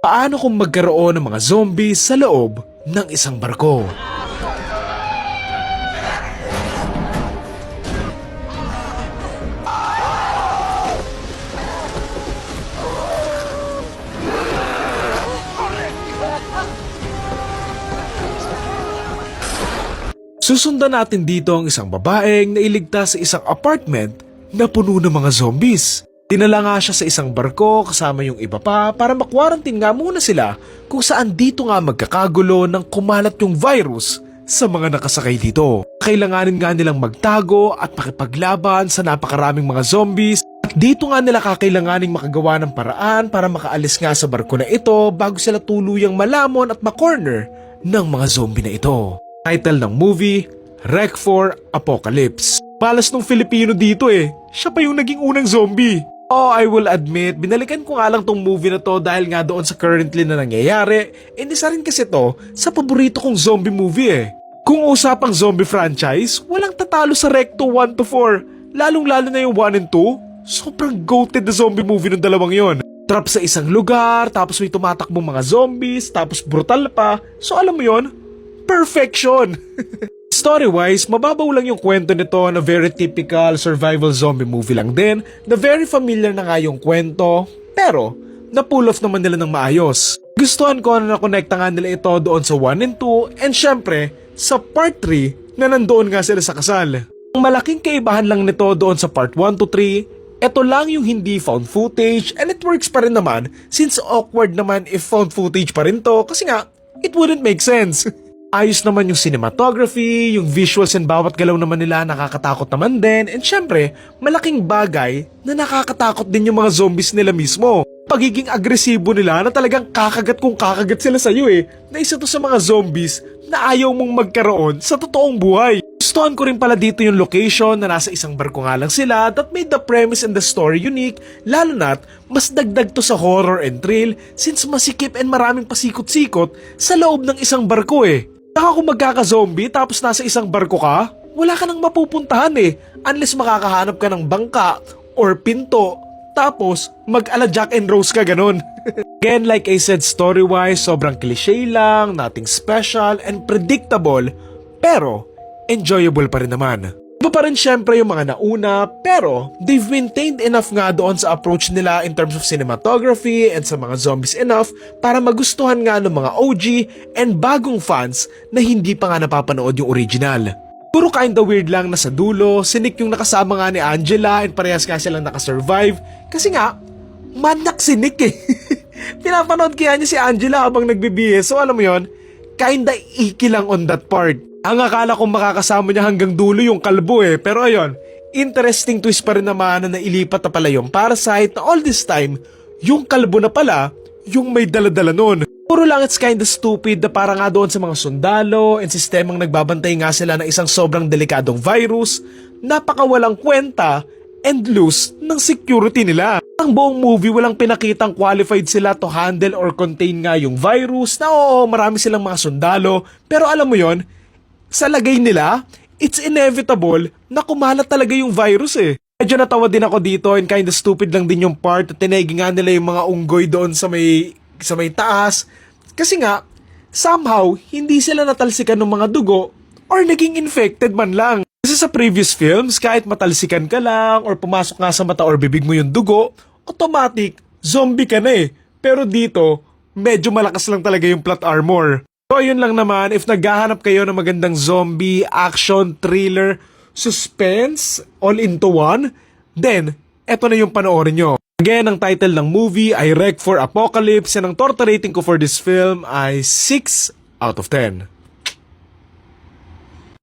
Paano kung magkaroon ng mga zombies sa loob ng isang barko? Susundan natin dito ang isang babaeng na iligtas sa isang apartment na puno ng mga zombies. Dinala nga siya sa isang barko kasama yung iba pa para makwarantin nga muna sila kung saan dito nga magkakagulo ng kumalat yung virus sa mga nakasakay dito. Kailanganin nga nilang magtago at makipaglaban sa napakaraming mga zombies at dito nga nila kakailanganing makagawa ng paraan para makaalis nga sa barko na ito bago sila tuluyang malamon at makorner ng mga zombie na ito. Title ng movie, Rec for Apocalypse. Palas nung Filipino dito siya pa yung naging unang zombie. Oh, I will admit, binalikan ko nga lang tong movie na to dahil nga doon sa currently na nangyayari. Isa rin kasi to sa paborito kong zombie movie Kung usapang zombie franchise, walang tatalo sa Recto 1 to 4. Lalong-lalo na yung 1 and 2. Sobrang goated na zombie movie ng dalawang yon. Trap sa isang lugar, tapos may tumatakbong mga zombies, tapos brutal pa. So alam mo yon, perfection! Story-wise, mababaw lang yung kwento nito na very typical survival zombie movie lang din, na very familiar na nga yung kwento, pero na-pull off naman nila ng maayos. Gustuhan ko na nakonekta nga nila ito doon sa 1 and 2, and syempre, sa part 3 na nandoon nga sila sa kasal. Ang malaking kaibahan lang nito doon sa part 1 to 3, ito lang yung hindi found footage, and it works pa rin naman since awkward naman if found footage pa rin to kasi nga, it wouldn't make sense. Ayos naman yung cinematography, yung visuals and bawat galaw naman nila nakakatakot naman din, and syempre, malaking bagay na nakakatakot din yung mga zombies nila mismo. Pagiging agresibo nila na talagang kakagat kung kakagat sila sa'yo na isa to sa mga zombies na ayaw mong magkaroon sa totoong buhay. Gustuhan ko rin pala dito yung location na nasa isang barko nga lang sila that made the premise and the story unique, lalo na't mas dagdag to sa horror and thrill since masikip and maraming pasikot-sikot sa loob ng isang barko Saka kung magkaka-zombie tapos nasa isang barko ka, wala ka nang mapupuntahan unless makakahanap ka ng bangka or pinto tapos mag-ala Jack and Rose ka ganun. Again, like I said, story-wise, sobrang cliche lang, nothing special and predictable, pero enjoyable pa rin naman. Iba pa rin syempre yung mga nauna, pero they've maintained enough nga doon sa approach nila in terms of cinematography and sa mga zombies enough para magustuhan nga ng mga OG and bagong fans na hindi pa nga napapanood yung original. Puro kinda weird lang na sa dulo, si Nick yung nakasama nga ni Angela and parehas nga silang nakasurvive kasi nga, manak si Nick Pinapanood kaya niya si Angela habang nagbibihis, so alam mo yon, kinda icky lang on that part. Ang akala kong makakasama niya hanggang dulo yung kalbo pero ayun, interesting twist pa rin naman na nailipat na pala yung Parasite na all this time, yung kalbo na pala, yung may daladala nun. Puro lang it's kinda stupid na para nga doon sa mga sundalo and sistemang nagbabantay nga sila ng isang sobrang delikadong virus, napakawalang kwenta and loose ng security nila. Ang buong movie walang pinakitang qualified sila to handle or contain nga yung virus na oo, marami silang mga sundalo, pero alam mo yon, sa lagay nila, it's inevitable na kumalat talaga yung virus Medyo natawa din ako dito and kinda stupid lang din yung part at tinegi nga nila yung mga unggoy doon sa may taas. Kasi nga, somehow, hindi sila natalsikan ng mga dugo or naging infected man lang. Kasi sa previous films, kahit matalsikan ka lang or pumasok nga sa mata or bibig mo yung dugo, automatic, zombie ka na Pero dito, medyo malakas lang talaga yung plot armor. So yun lang naman, if naghahanap kayo ng magandang zombie, action, thriller, suspense, all into one, then, eto na yung panoorin nyo. Again, ang title ng movie ay Rec for Apocalypse and ang torta rating ko for this film ay 6 out of 10.